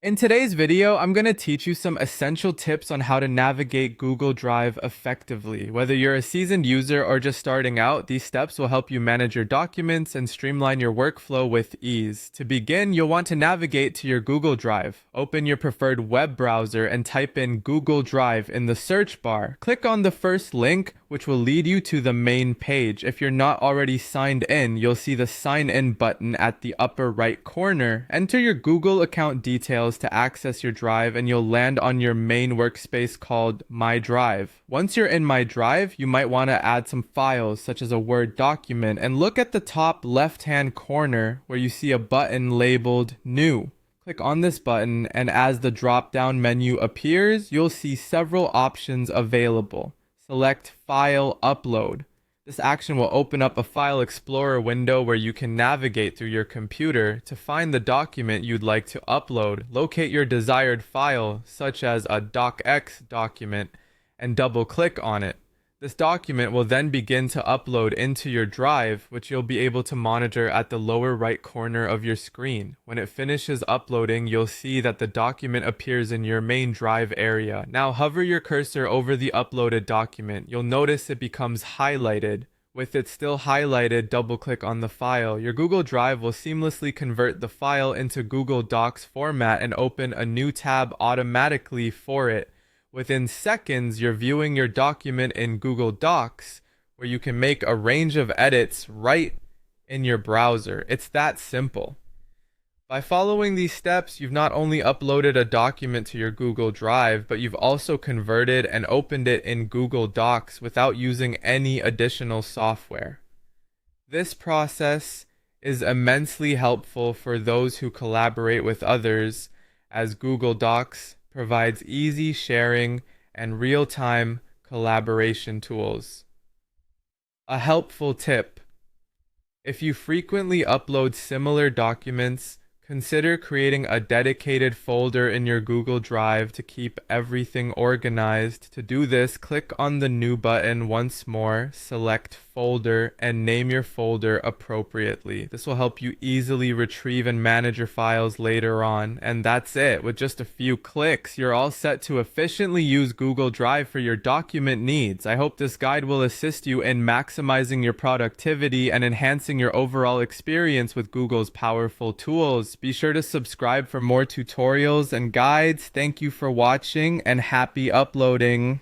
In today's video, I'm going to teach you some essential tips on how to navigate Google Drive effectively. Whether you're a seasoned user or just starting out, these steps will help you manage your documents and streamline your workflow with ease. To begin, you'll want to navigate to your Google Drive. Open your preferred web browser and type in Google Drive in the search bar. Click on the first link, which will lead you to the main page. If you're not already signed in, you'll see the sign in button at the upper right corner. Enter your Google account details to access your drive, and you'll land on your main workspace called My Drive. Once you're in My Drive, you might want to add some files such as a Word document, and look at the top left-hand corner where you see a button labeled New. Click on this button, and as the drop-down menu appears, you'll see several options available. Select File Upload. This action will open up a File Explorer window where you can navigate through your computer to find the document you'd like to upload. Locate your desired file, such as a Docx document, and double-click on it. This document will then begin to upload into your drive, which you'll be able to monitor at the lower right corner of your screen. When it finishes uploading, you'll see that the document appears in your main drive area. Now hover your cursor over the uploaded document. You'll notice it becomes highlighted. With it still highlighted, double-click on the file. Your Google Drive will seamlessly convert the file into Google Docs format and open a new tab automatically for it. Within seconds, you're viewing your document in Google Docs, where you can make a range of edits right in your browser. It's that simple. By following these steps, you've not only uploaded a document to your Google Drive, but you've also converted and opened it in Google Docs without using any additional software. This process is immensely helpful for those who collaborate with others, as Google Docs provides easy sharing and real-time collaboration tools. A helpful tip: if you frequently upload similar documents, consider creating a dedicated folder in your Google Drive to keep everything organized. To do this, click on the New button once more, select Folder, and name your folder appropriately. This will help you easily retrieve and manage your files later on. And that's it. With just a few clicks, you're all set to efficiently use Google Drive for your document needs. I hope this guide will assist you in maximizing your productivity and enhancing your overall experience with Google's powerful tools. Be sure to subscribe for more tutorials and guides. Thank you for watching, and happy uploading.